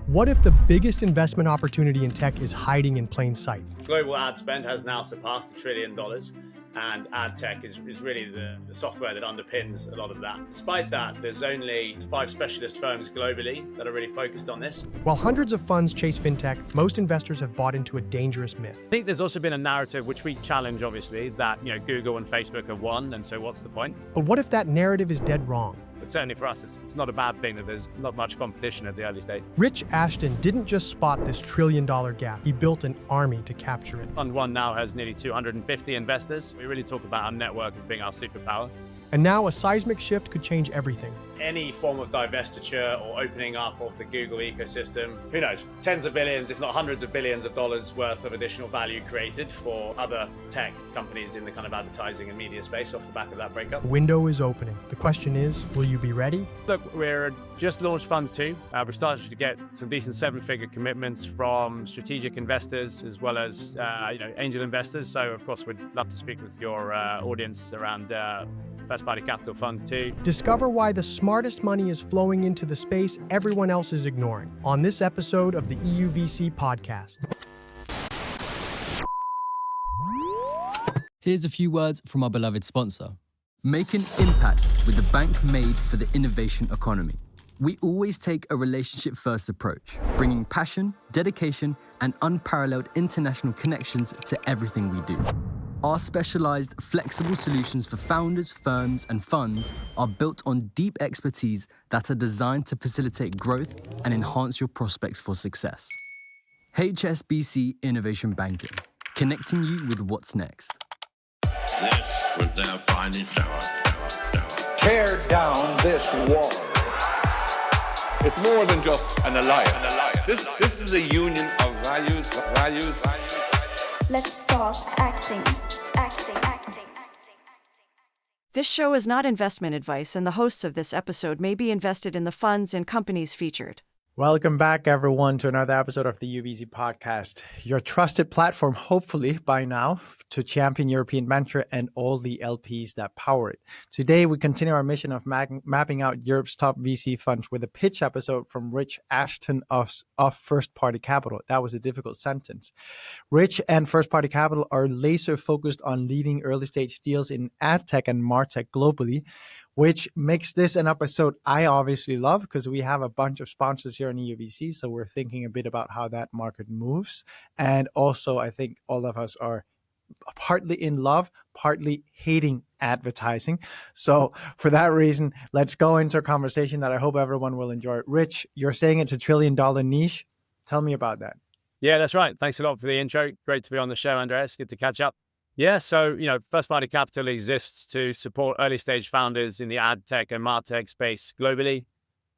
What if the biggest investment opportunity in tech is hiding in plain sight? Global ad spend has now surpassed $1 trillion, and AdTech is really the software that underpins a lot of that. Despite that, there's only 5 specialist firms globally that are really focused on this. While hundreds of funds chase fintech, most investors have bought into a dangerous myth. I think there's also been a narrative, which we challenge, obviously, that Google and Facebook have won, and so what's the point? But what if that narrative is dead wrong? But certainly for us, it's not a bad thing that there's not much competition at the early stage. Rich Ashton didn't just spot this $1 trillion gap, he built an army to capture it. Fund 1 now has nearly 250 investors. We really talk about our network as being our superpower. And now a seismic shift could change everything. Any form of divestiture or opening up of the Google ecosystem, who knows, tens of billions, if not hundreds of billions of dollars worth of additional value created for other tech companies in the kind of advertising and media space off the back of that breakup. The window is opening. The question is, will you be ready? Look, we're just launched Funds 2. We're starting to get some decent 7-figure commitments from strategic investors as well as angel investors. So, of course, we'd love to speak with your audience around FirstPartyCapital Fund 2. Discover why the smartest money is flowing into the space everyone else is ignoring on this episode of the EUVC podcast. Here's a few words from our beloved sponsor. Make an impact with the bank made for the innovation economy. We always take a relationship-first approach, bringing passion, dedication, and unparalleled international connections to everything we do. Our specialized, flexible solutions for founders, firms, and funds are built on deep expertise that are designed to facilitate growth and enhance your prospects for success. HSBC Innovation Banking, connecting you with what's next. This was their finest hour. Tear down this wall. It's more than just an alliance. This is a union of values. Let's start acting. This show is not investment advice, and the hosts of this episode may be invested in the funds and companies featured. Welcome back, everyone, to another episode of the UVC podcast, your trusted platform, hopefully by now, to champion European venture and all the LPs that power it. Today, we continue our mission of mapping out Europe's top VC funds with a pitch episode from Rich Ashton of FirstPartyCapital. That was a difficult sentence. Rich and FirstPartyCapital are laser focused on leading early stage deals in AdTech and MarTech globally, which makes this an episode I obviously love because we have a bunch of sponsors here in EUVC. So we're thinking a bit about how that market moves. And also, I think all of us are partly in love, partly hating advertising. So for that reason, let's go into a conversation that I hope everyone will enjoy. Rich, you're saying it's $1 trillion niche. Tell me about that. Yeah, that's right. Thanks a lot for the intro. Great to be on the show, Andreas. Good to catch up. Yeah, so, FirstPartyCapital exists to support early stage founders in the AdTech and MarTech space globally.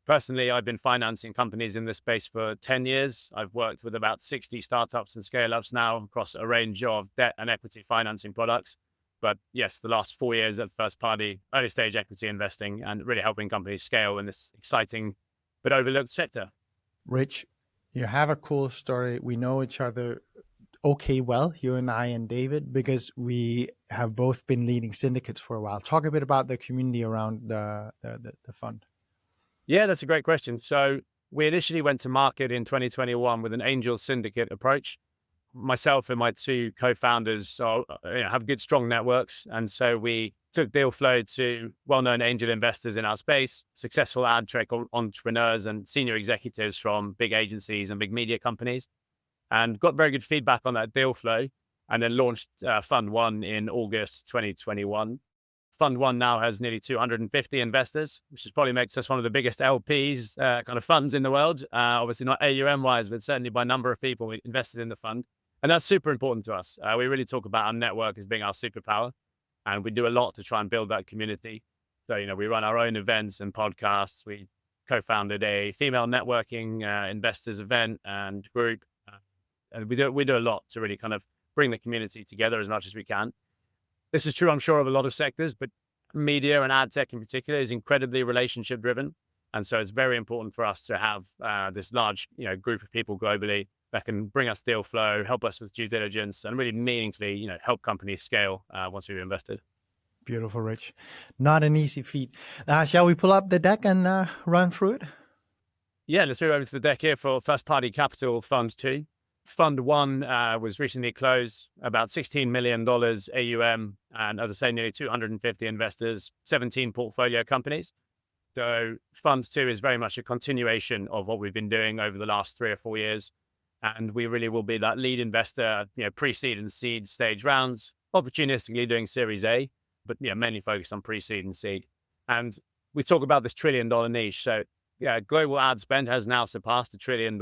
Personally, I've been financing companies in this space for 10 years. I've worked with about 60 startups and scale-ups now across a range of debt and equity financing products. But yes, the last 4 years at First Party, early stage equity investing and really helping companies scale in this exciting but overlooked sector. Rich, you have a cool story. We know each other okay well, you and I and David, because we have both been leading syndicates for a while. Talk a bit about the community around the fund. Yeah, that's a great question. So we initially went to market in 2021 with an angel syndicate approach. Myself and my 2 co-founders have good, strong networks. And so we took deal flow to well-known angel investors in our space, successful ad tech entrepreneurs and senior executives from big agencies and big media companies, and got very good feedback on that deal flow, and then launched Fund 1 in August 2021. Fund 1 now has nearly 250 investors, which probably makes us one of the biggest LPs kind of funds in the world. Obviously not AUM-wise, but certainly by number of people we invested in the fund. And that's super important to us. We really talk about our network as being our superpower, and we do a lot to try and build that community. So, we run our own events and podcasts. We co-founded a female networking investors event and group. And we do a lot to really kind of bring the community together as much as we can. This is true, I'm sure, of a lot of sectors, but media and ad tech in particular is incredibly relationship driven. And so it's very important for us to have this large group of people globally that can bring us deal flow, help us with due diligence, and really meaningfully help companies scale once we've invested. Beautiful, Rich. Not an easy feat. Shall we pull up the deck and run through it? Yeah, let's move over to the deck here for FirstPartyCapital Fund 2. Fund 1 was recently closed, about $16 million AUM, and as I say, nearly 250 investors, 17 portfolio companies. So Fund 2 is very much a continuation of what we've been doing over the last 3 or 4 years. And we really will be that lead investor, pre-seed and seed stage rounds, opportunistically doing Series A, but mainly focused on pre-seed and seed. And we talk about this $1 trillion niche. So global ad spend has now surpassed $1 trillion.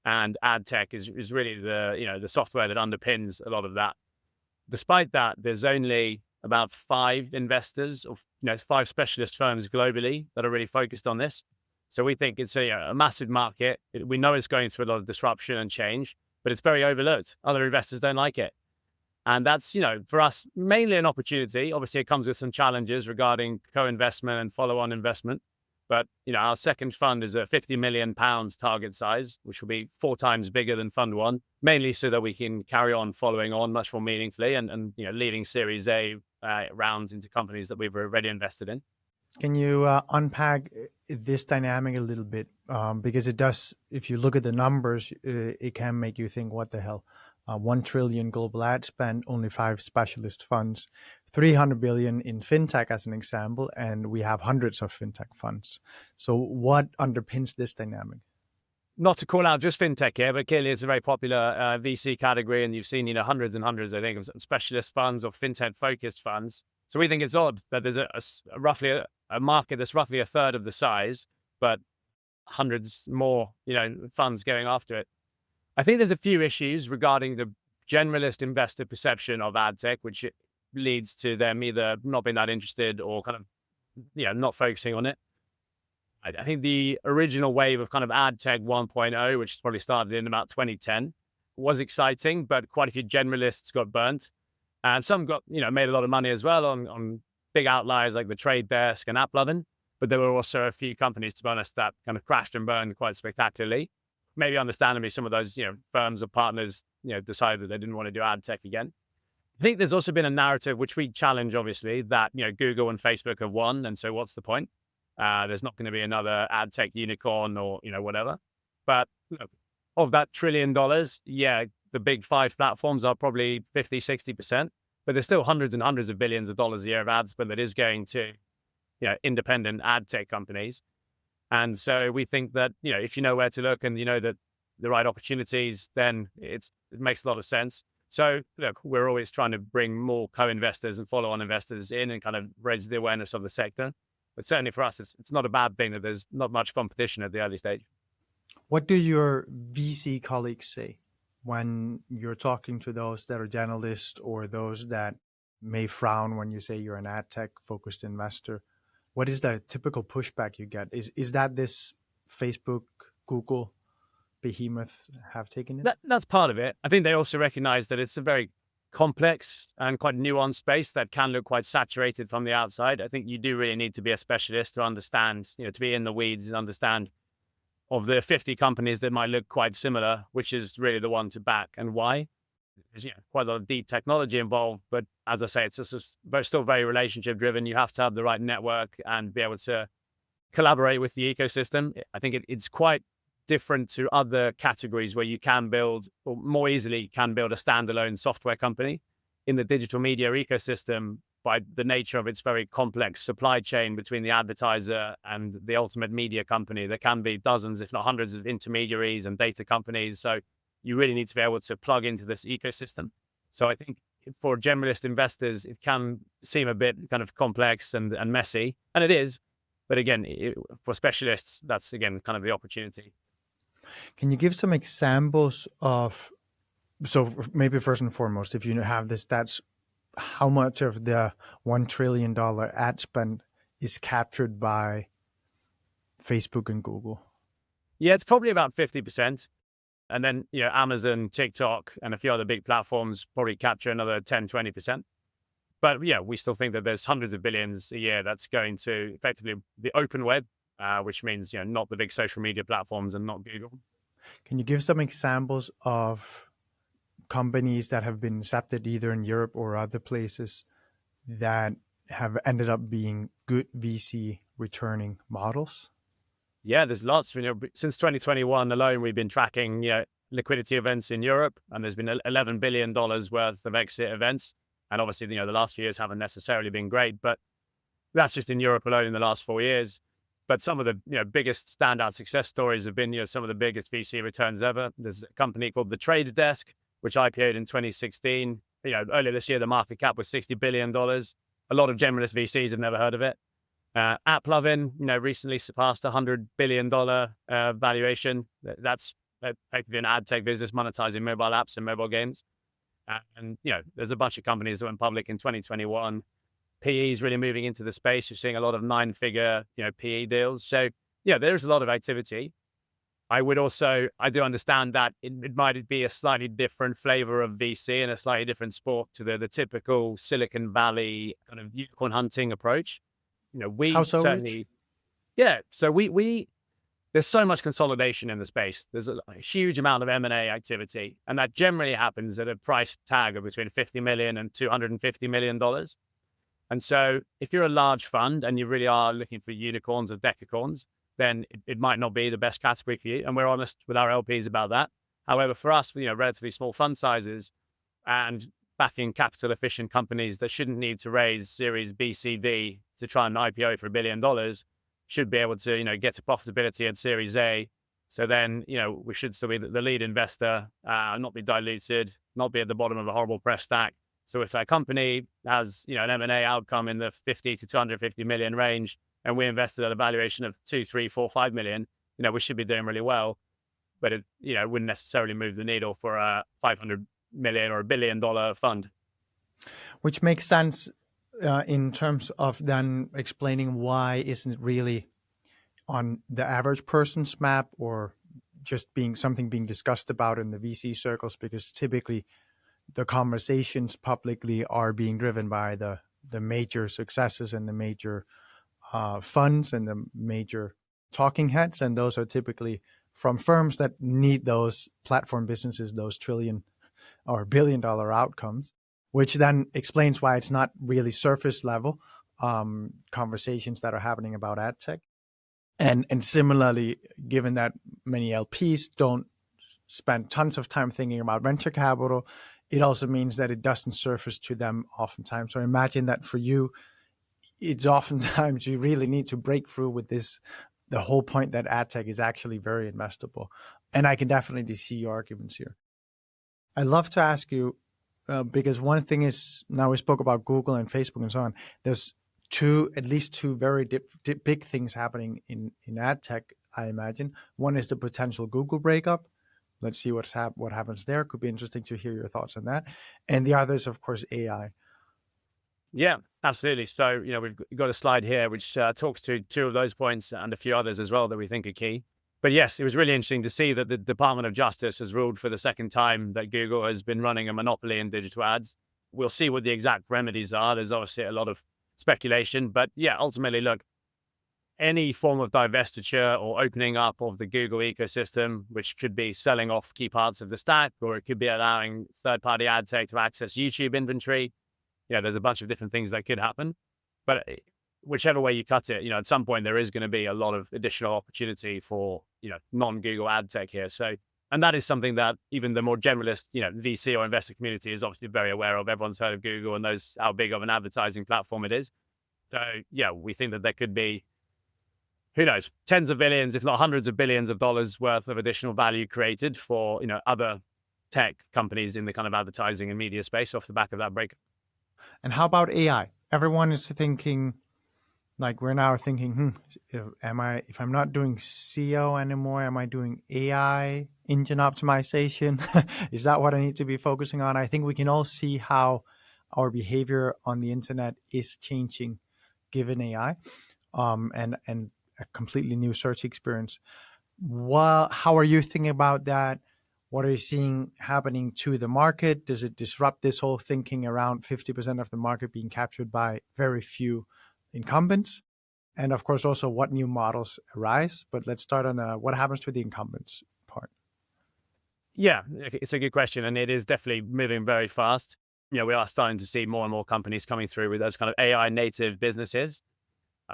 And AdTech is really the software that underpins a lot of that. Despite that, there's only about 5 investors, or 5 specialist firms globally that are really focused on this. So we think it's a massive market. We know it's going through a lot of disruption and change, but it's very overlooked. Other investors don't like it. And that's, for us, mainly an opportunity. Obviously, it comes with some challenges regarding co-investment and follow-on investment. But, our second fund is a £50 million target size, which will be 4 times bigger than Fund 1, mainly so that we can carry on following on much more meaningfully and leading Series A rounds into companies that we've already invested in. Can you unpack this dynamic a little bit? Because it does, if you look at the numbers, it can make you think, what the hell? 1 trillion global ad spend, only 5 specialist funds, 300 billion in fintech as an example, and we have hundreds of fintech funds. So what underpins this dynamic? Not to call out just fintech here, but clearly it's a very popular VC category, and you've seen hundreds and hundreds, I think, of specialist funds or fintech-focused funds. So we think it's odd that there's roughly a market that's roughly a third of the size, but hundreds more, funds going after it. I think there's a few issues regarding the generalist investor perception of AdTech, which leads to them either not being that interested or kind of, not focusing on it. I think the original wave of kind of AdTech 1.0, which probably started in about 2010, was exciting, but quite a few generalists got burnt. And some got, made a lot of money as well on big outliers like the Trade Desk and AppLovin. But there were also a few companies, to be honest, that kind of crashed and burned quite spectacularly. Maybe understandably, some of those, firms or partners, decided that they didn't want to do ad tech again. I think there's also been a narrative, which we challenge, obviously, that, Google and Facebook have won. And so what's the point? There's not going to be another ad tech unicorn or, whatever. But of that $1 trillion, the big 5 platforms are probably 50, 60%. But there's still hundreds and hundreds of billions of dollars a year of ad spend that is going to, independent ad tech companies. And so we think that, if you know where to look and that the right opportunities, then it makes a lot of sense. So look, we're always trying to bring more co-investors and follow-on investors in and kind of raise the awareness of the sector. But certainly for us, it's not a bad thing that there's not much competition at the early stage. What do your VC colleagues say when you're talking to those that are generalists or those that may frown when you say you're an ad tech focused investor? What is the typical pushback you get? Is that this Facebook, Google behemoth have taken it? That's part of it. I think they also recognize that it's a very complex and quite nuanced space that can look quite saturated from the outside. I think you do really need to be a specialist to understand, to be in the weeds and understand of the 50 companies that might look quite similar, which is really the one to back and why. There's quite a lot of deep technology involved, but as I say, it's just still very relationship driven. You have to have the right network and be able to collaborate with the ecosystem. I think it's quite different to other categories where you can build, or more easily can build, a standalone software company. In the digital media ecosystem, by the nature of its very complex supply chain between the advertiser and the ultimate media company, there can be dozens, if not hundreds, of intermediaries and data companies. So you really need to be able to plug into this ecosystem. So I think for generalist investors, it can seem a bit kind of complex and messy, and it is. But again, for specialists, that's again kind of the opportunity. Can you give some examples of, so maybe first and foremost, if you have the stats, how much of the $1 trillion ad spend is captured by Facebook and Google? Yeah, it's probably about 50%. And then, Amazon, TikTok, and a few other big platforms probably capture another 10, 20%. But we still think that there's hundreds of billions a year that's going to effectively the open web, which means, not the big social media platforms and not Google. Can you give some examples of companies that have been accepted either in Europe or other places that have ended up being good VC returning models? Yeah, there's lots. Since 2021 alone, we've been tracking liquidity events in Europe, and there's been $11 billion worth of exit events. And obviously, the last few years haven't necessarily been great, but that's just in Europe alone in the last 4 years. But some of the biggest standout success stories have been some of the biggest VC returns ever. There's a company called the Trade Desk, which IPO'd in 2016. Earlier this year, the market cap was $60 billion. A lot of generalist VCs have never heard of it. AppLovin, recently surpassed $100 billion valuation. That's effectively an AdTech business monetizing mobile apps and mobile games. And there's a bunch of companies that went public in 2021. PE is really moving into the space. You're seeing a lot of 9-figure, PE deals. So there's a lot of activity. I do understand that it might be a slightly different flavor of VC and a slightly different sport to the typical Silicon Valley kind of unicorn hunting approach. How so, certainly, Rich? yeah. So there's so much consolidation in the space. There's a huge amount of M&A activity, and that generally happens at a price tag of between $50 million and $250 million. And so if you're a large fund and you really are looking for unicorns or decacorns, then it might not be the best category for you. And we're honest with our LPs about that. However, for us, relatively small fund sizes and backing capital efficient companies that shouldn't need to raise Series B, C, D to try and IPO for $1 billion should be able to, get to profitability at Series A. So then, we should still be the lead investor, not be diluted, not be at the bottom of a horrible press stack. So if that company has, an M&A outcome in the 50 to 250 million range, and we invested at a valuation of 2, 3, 4, 5 million, we should be doing really well. But it, wouldn't necessarily move the needle for a 500 million or $1 billion fund. Which makes sense in terms of then explaining why isn't it really on the average person's map or just something being discussed about in the VC circles, because typically the conversations publicly are being driven by the major successes and the major funds and the major talking heads. And those are typically from firms that need those platform businesses, those trillion or $1 billion outcomes, which then explains why it's not really surface level conversations that are happening about AdTech. And similarly, given that many LPs don't spend tons of time thinking about venture capital, it also means that it doesn't surface to them oftentimes. So imagine that for you, it's oftentimes you really need to break through with this, the whole point that AdTech is actually very investable. And I can definitely see your arguments here. I'd love to ask you, because one thing is, now we spoke about Google and Facebook and so on, there's at least two very big things happening in AdTech, I imagine. One is the potential Google breakup. Let's see what happens there. Could be interesting to hear your thoughts on that. And the other is, of course, AI. Yeah, absolutely. So, we've got a slide here which talks to two of those points and a few others as well that we think are key. But yes, it was really interesting to see that the Department of Justice has ruled for the second time that Google has been running a monopoly in digital ads. We'll see what the exact remedies are. There's obviously a lot of speculation, but yeah, ultimately, look, any form of divestiture or opening up of the Google ecosystem, which could be selling off key parts of the stack, or it could be allowing third-party ad tech to access YouTube inventory. There's a bunch of different things that could happen. But whichever way you cut it, at some point there is going to be a lot of additional opportunity for, non-Google ad tech here. So, and that is something that even the more generalist, VC or investor community is obviously very aware of. Everyone's heard of Google and knows how big of an advertising platform it is. So yeah, we think that there could be, who knows, tens of billions, if not hundreds of billions of dollars worth of additional value created for, other tech companies in the kind of advertising and media space off the back of that breakup. And how about AI? Everyone is thinking, like we're now thinking, if I'm not doing SEO anymore, am I doing AI engine optimization? Is that what I need to be focusing on? I think we can all see how our behavior on the internet is changing given AI and a completely new search experience. How are you thinking about that? What are you seeing happening to the market? Does it disrupt this whole thinking around 50% of the market being captured by very few incumbents? And of course, also what new models arise. But let's start on what happens to the incumbents part. Yeah, it's a good question. And it is definitely moving very fast. We are starting to see more and more companies coming through with those kind of AI native businesses.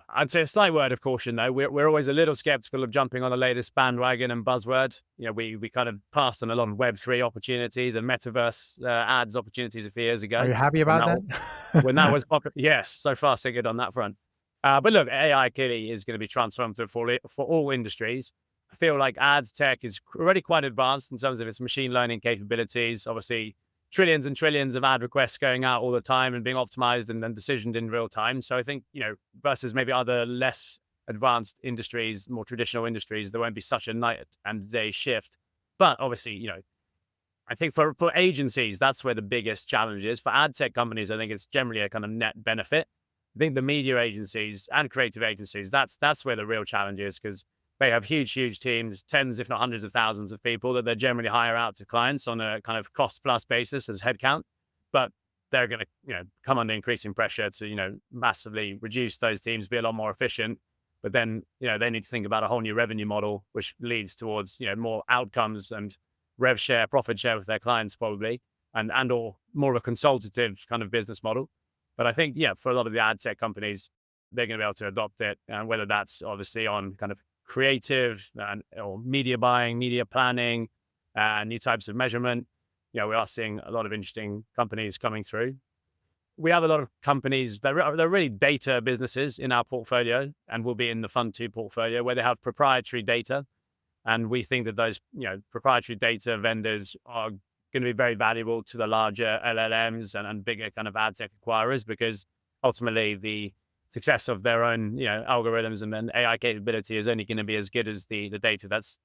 I'd say a slight word of caution, though. We're always a little skeptical of jumping on the latest bandwagon and buzzword. We kind of passed on a lot of Web3 opportunities and metaverse ads opportunities a few years ago. Are you happy about that? When that was popular, yes, so far so good on that front. But look, AI clearly is going to be transformative for all industries. I feel like AdTech is already quite advanced in terms of its machine learning capabilities. Obviously, trillions and trillions of ad requests going out all the time and being optimized and then decisioned in real time. So I think, versus maybe other less advanced industries, more traditional industries, there won't be such a night and day shift. But obviously, I think for agencies, that's where the biggest challenge is. For ad tech companies, I think it's generally a kind of net benefit. I think the media agencies and creative agencies, that's where the real challenge is, because they have huge teams, tens, if not hundreds of thousands of people that they generally hire out to clients on a kind of cost plus basis as headcount. But they're going to, come under increasing pressure to, massively reduce those teams, be a lot more efficient. But then, they need to think about a whole new revenue model, which leads towards, more outcomes and rev share, profit share with their clients probably, and or more of a consultative kind of business model. But I think, for a lot of the ad tech companies, they're going to be able to adopt it, and whether that's obviously on kind of creative or media buying, media planning, new types of measurement. We are seeing a lot of interesting companies coming through. We have a lot of companies that are really data businesses in our portfolio and will be in the Fund 2 portfolio where they have proprietary data. And we think that those, proprietary data vendors are going to be very valuable to the larger LLMs and bigger kind of ad tech acquirers, because ultimately the success of their own, algorithms and then AI capability is only going to be as good as the data that's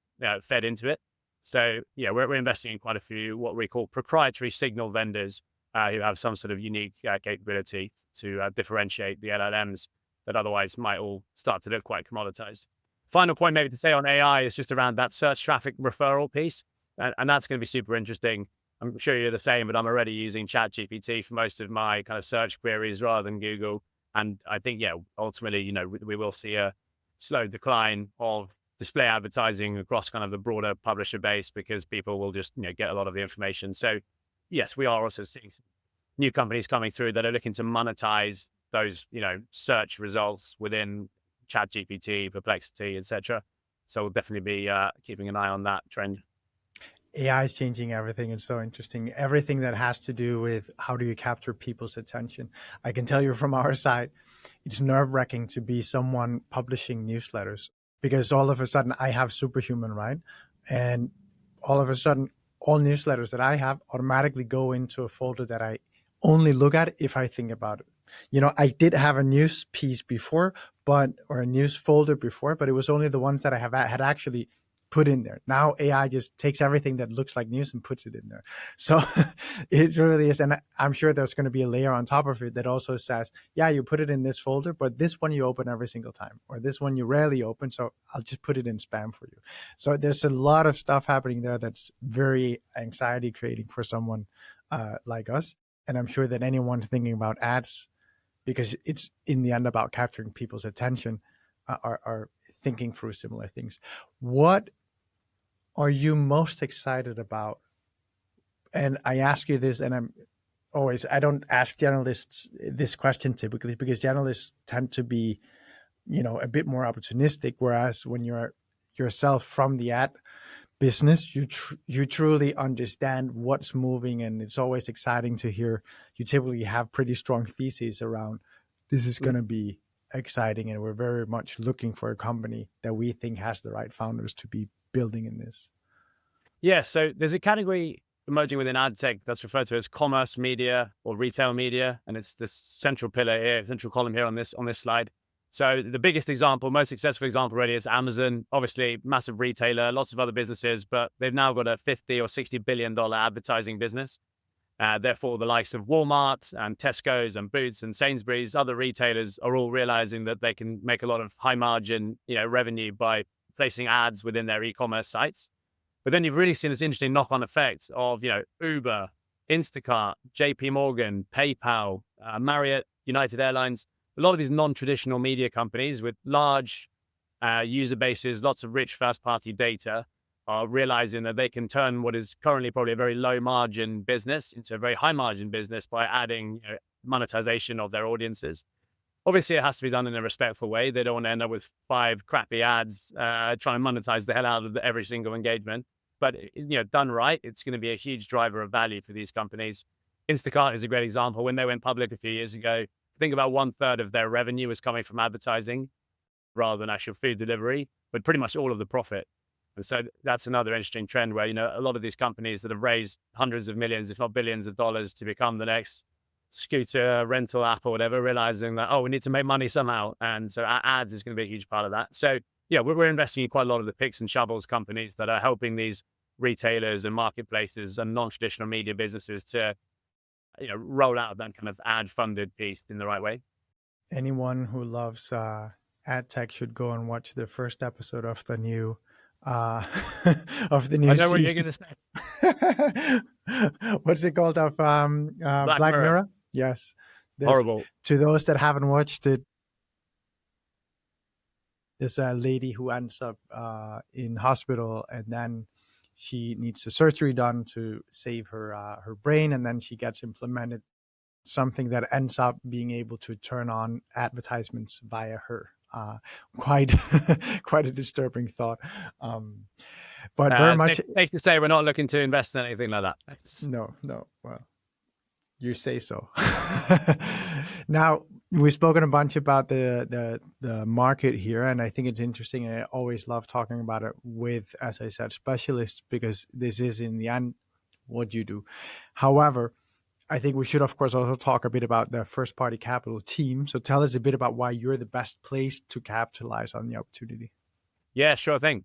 fed into it. So, we're investing in quite a few what we call proprietary signal vendors who have some sort of unique capability to differentiate the LLMs that otherwise might all start to look quite commoditized. Final point maybe to say on AI is just around that search traffic referral piece. And that's going to be super interesting. I'm sure you're the same, but I'm already using ChatGPT for most of my kind of search queries rather than Google. And I think, ultimately, we will see a slow decline of display advertising across kind of the broader publisher base, because people will just, get a lot of the information. So yes, we are also seeing some new companies coming through that are looking to monetize those, search results within ChatGPT, Perplexity, etc. So we'll definitely be keeping an eye on that trend. AI is changing everything. It's so interesting. Everything that has to do with how do you capture people's attention. I can tell you from our side, it's nerve-wracking to be someone publishing newsletters, because all of a sudden I have Superhuman, right? And all of a sudden, all newsletters that I have automatically go into a folder that I only look at if I think about it. I did have a news piece before, or a news folder before, but it was only the ones that I had actually put in there. Now AI just takes everything that looks like news and puts it in there. So it really is. And I'm sure there's going to be a layer on top of it that also says, yeah, you put it in this folder, but this one you open every single time, or this one you rarely open. So I'll just put it in spam for you. So there's a lot of stuff happening there that's very anxiety creating for someone like us. And I'm sure that anyone thinking about ads, because it's in the end about capturing people's attention, are thinking through similar things. What are you most excited about? And I ask you this, and I don't ask journalists this question typically, because journalists tend to be, a bit more opportunistic. Whereas when you're yourself from the ad business, you truly understand what's moving, and it's always exciting to hear. You typically have pretty strong theses around this is going to be exciting, and we're very much looking for a company that we think has the right founders to be building in this. Yeah, so there's a category emerging within ad tech that's referred to as commerce media or retail media, and it's this central pillar here, central column here on this slide. So the biggest example, most successful example really is Amazon. Obviously, massive retailer, lots of other businesses, but they've now got a $50 or $60 billion advertising business. Therefore, the likes of Walmart and Tesco's and Boots and Sainsbury's, other retailers are all realizing that they can make a lot of high margin, revenue by placing ads within their e-commerce sites. But then you've really seen this interesting knock-on effect of, Uber, Instacart, JP Morgan, PayPal, Marriott, United Airlines, a lot of these non-traditional media companies with large user bases, lots of rich first-party data, are realizing that they can turn what is currently probably a very low margin business into a very high margin business by adding monetization of their audiences. Obviously, it has to be done in a respectful way. They don't want to end up with 5 crappy ads trying to monetize the hell out of every single engagement. But done right, it's going to be a huge driver of value for these companies. Instacart is a great example. When they went public a few years ago, I think about 1/3 of their revenue was coming from advertising rather than actual food delivery, but pretty much all of the profit. And so that's another interesting trend where, a lot of these companies that have raised hundreds of millions, if not billions of dollars to become the next scooter rental app or whatever, realizing that, we need to make money somehow. And so ads is going to be a huge part of that. So yeah, we're investing in quite a lot of the picks and shovels companies that are helping these retailers and marketplaces and non-traditional media businesses to, roll out that kind of ad funded piece in the right way. Anyone who loves AdTech should go and watch the first episode of the new of the new I know what you're season. going to say. What's it called? Of Black Mirror? Yes. Horrible. To those that haven't watched it, there's a lady who ends up in hospital, and then she needs the surgery done to save her her brain, and then she gets implemented something that ends up being able to turn on advertisements via her. Quite a disturbing thought. But very much safe to say we're not looking to invest in anything like that. No. Well, you say so. Now, we've spoken a bunch about the market here, and I think it's interesting, and I always love talking about it with, as I said, specialists, because this is in the end what you do. However, I think we should, of course, also talk a bit about the First Party Capital team. So tell us a bit about why you're the best place to capitalize on the opportunity. Yeah, sure thing.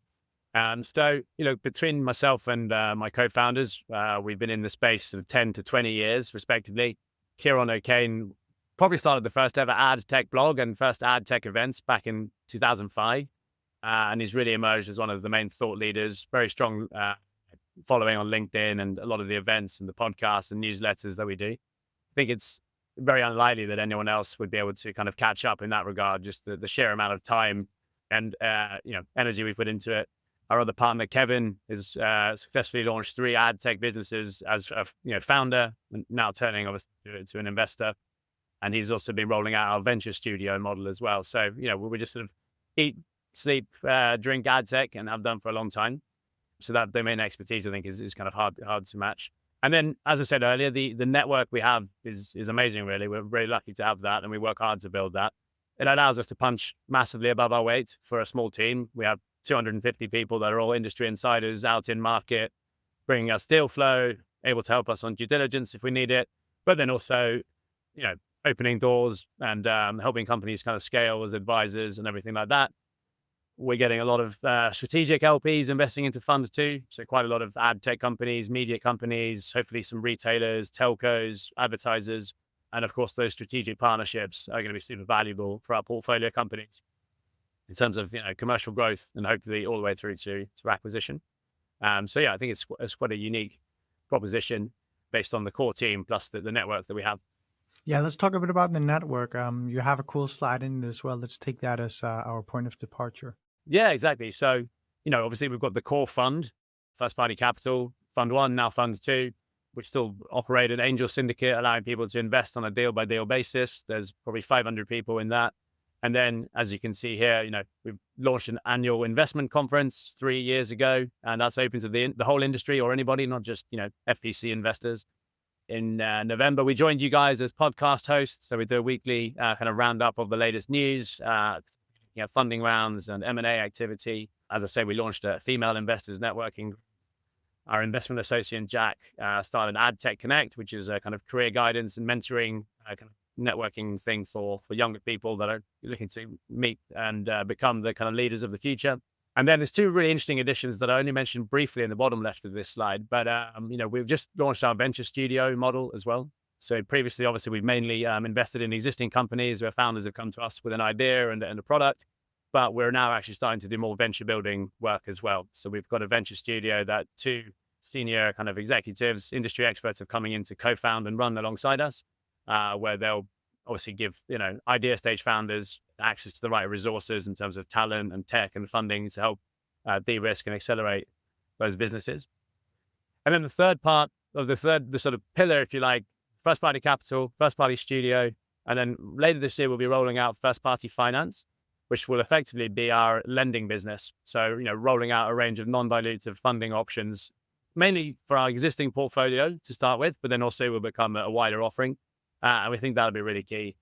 So, between myself and my co-founders, we've been in the space of 10 to 20 years, respectively. Kieran O'Kane probably started the first ever AdTech blog and first AdTech events back in 2005. And he's really emerged as one of the main thought leaders, very strong following on LinkedIn and a lot of the events and the podcasts and newsletters that we do. I think it's very unlikely that anyone else would be able to kind of catch up in that regard, just the sheer amount of time and energy we put into it. Our other partner, Kevin, has successfully launched 3 ad tech businesses as a founder, and now turning obviously to an investor. And he's also been rolling out our venture studio model as well. So, we just sort of eat, sleep, drink ad tech, and have done for a long time. So that domain expertise, I think, is kind of hard to match. And then, as I said earlier, the network we have is amazing, really. We're very lucky to have that, and we work hard to build that. It allows us to punch massively above our weight for a small team. We have 250 people that are all industry insiders out in market, bringing us deal flow, able to help us on due diligence if we need it, but then also, opening doors and helping companies kind of scale as advisors and everything like that. We're getting a lot of strategic LPs investing into funds too. So quite a lot of ad tech companies, media companies, hopefully some retailers, telcos, advertisers. And of course, those strategic partnerships are going to be super valuable for our portfolio companies in terms of commercial growth and hopefully all the way through to acquisition. So yeah, I think it's quite a unique proposition based on the core team plus the network that we have. Yeah, let's talk a bit about the network. You have a cool slide in it as well. Let's take that as our point of departure. Yeah, exactly. So, obviously we've got the core fund, First Party Capital, Fund 1, now Fund 2, which still operate an angel syndicate, allowing people to invest on a deal-by-deal basis. There's probably 500 people in that. And then, as you can see here, we've launched an annual investment conference 3 years ago, and that's open to the whole industry or anybody, not just, FPC investors. In November, we joined you guys as podcast hosts. So we do a weekly kind of roundup of the latest news, funding rounds and M&A activity. As I say, we launched a female investors networking. Our investment associate, Jack, started AdTech Connect, which is a kind of career guidance and mentoring kind of networking thing for younger people that are looking to meet and become the kind of leaders of the future. And then there's 2 really interesting additions that I only mentioned briefly in the bottom left of this slide. But, we've just launched our venture studio model as well. So previously, obviously, we've mainly invested in existing companies where founders have come to us with an idea and a product. But we're now actually starting to do more venture building work as well. So we've got a venture studio that 2 senior kind of executives, industry experts are coming in to co-found and run alongside us, where they'll obviously give, idea stage founders access to the right resources in terms of talent and tech and funding to help de-risk and accelerate those businesses. And then the third part of the sort of pillar, if you like, First Party Capital, First Party Studio, And then later this year, we'll be rolling out first-party finance, which will effectively be our lending business. So, rolling out a range of non-dilutive funding options, mainly for our existing portfolio to start with, but then also will become a wider offering. And we think that'll be really key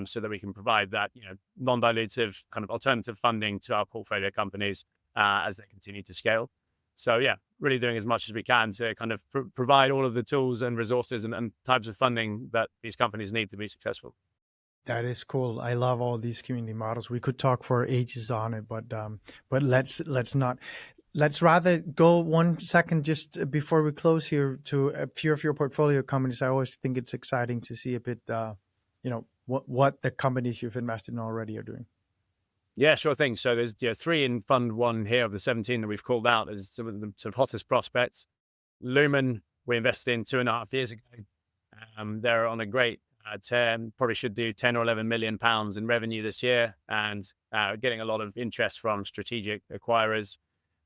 so that we can provide that, non-dilutive kind of alternative funding to our portfolio companies as they continue to scale. So yeah, really doing as much as we can to kind of provide all of the tools and resources and types of funding that these companies need to be successful. That is cool. I love all these community models. We could talk for ages on it, but let's not. Let's rather go 1 second just before we close here to a few of your portfolio companies. I always think it's exciting to see a bit, what the companies you've invested in already are doing. Yeah, sure thing. So there's 3 in Fund 1 here of the 17 that we've called out as some of the sort of hottest prospects. Lumen, we invested in 2.5 years ago. They're on a great term, probably should do 10 or 11 million pounds in revenue this year, and getting a lot of interest from strategic acquirers.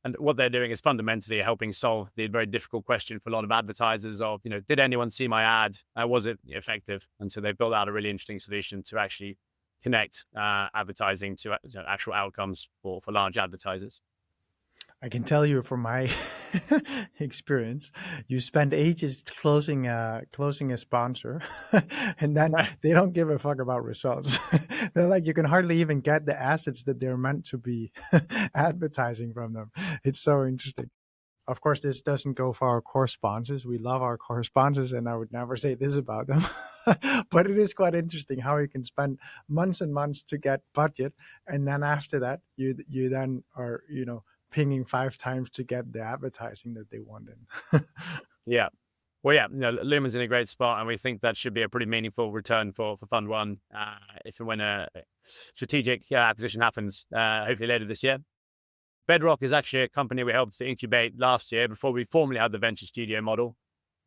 And what they're doing is fundamentally helping solve the very difficult question for a lot of advertisers of, did anyone see my ad? Was it effective? And so they've built out a really interesting solution to actually connect advertising to actual outcomes for large advertisers. I can tell you from my experience, you spend ages closing a sponsor, and then they don't give a fuck about results. They're like, you can hardly even get the assets that they're meant to be advertising from them. It's so interesting. Of course, this doesn't go for our core sponsors. We love our core sponsors, and I would never say this about them. But it is quite interesting how you can spend months and months to get budget, and then after that, you then are, pinging 5 times to get the advertising that they wanted. Yeah. Well, yeah, Lumen's in a great spot, and we think that should be a pretty meaningful return for Fund 1 if and when a strategic acquisition happens, hopefully later this year. Bedrock is actually a company we helped to incubate last year before we formally had the venture studio model,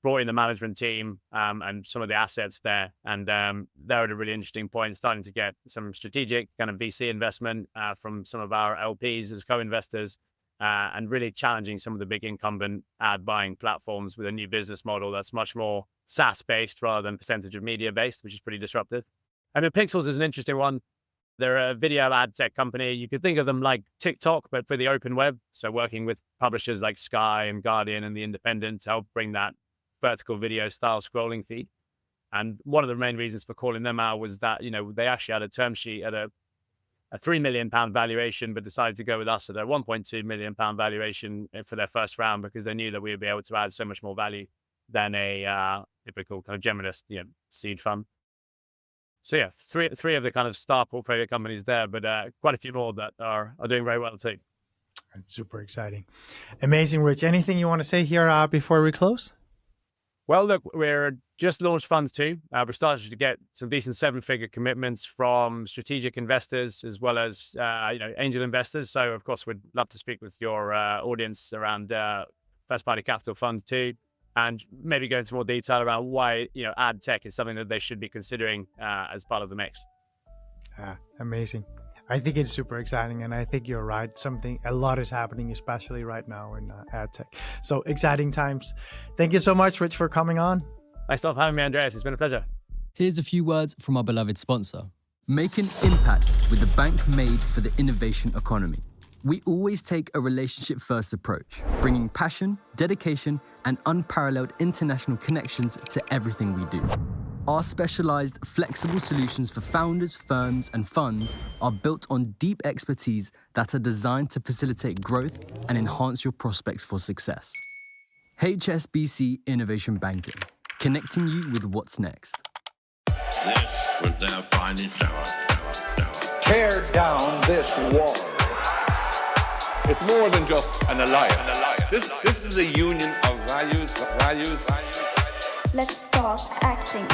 brought in the management team and some of the assets there. And they're at a really interesting point, starting to get some strategic kind of VC investment from some of our LPs as co-investors. And really challenging some of the big incumbent ad buying platforms with a new business model that's much more SaaS-based rather than percentage of media-based, which is pretty disruptive. And then Pixels is an interesting one. They're a video ad tech company. You could think of them like TikTok, but for the open web. So working with publishers like Sky and Guardian and The Independent to help bring that vertical video style scrolling feed. And one of the main reasons for calling them out was that, they actually had a term sheet at a £3 million valuation, but decided to go with us at a £1.2 million valuation for their first round because they knew that we would be able to add so much more value than a typical kind of generalist seed fund. So yeah, three of the kind of star portfolio companies there, but quite a few more that are doing very well too. It's super exciting. Amazing, Rich. Anything you want to say here before we close? Well, look, we're just launched Funds 2. We're starting to get some decent 7-figure commitments from strategic investors as well as, angel investors. So, of course, we'd love to speak with your audience around FirstPartyCapital Fund 2 and maybe go into more detail around why, AdTech is something that they should be considering as part of the mix. Amazing. I think it's super exciting, and I think you're right. A lot is happening, especially right now in AdTech. So exciting times. Thank you so much, Rich, for coming on. Thanks for having me, Andreas. It's been a pleasure. Here's a few words from our beloved sponsor. Make an impact with the bank made for the innovation economy. We always take a relationship-first approach, bringing passion, dedication, and unparalleled international connections to everything we do. Our specialized, flexible solutions for founders, firms, and funds are built on deep expertise that are designed to facilitate growth and enhance your prospects for success. HSBC Innovation Banking, connecting you with what's next. This was their finest hour. Tear down this wall. It's more than just an alliance. This is a union of values. Let's start acting.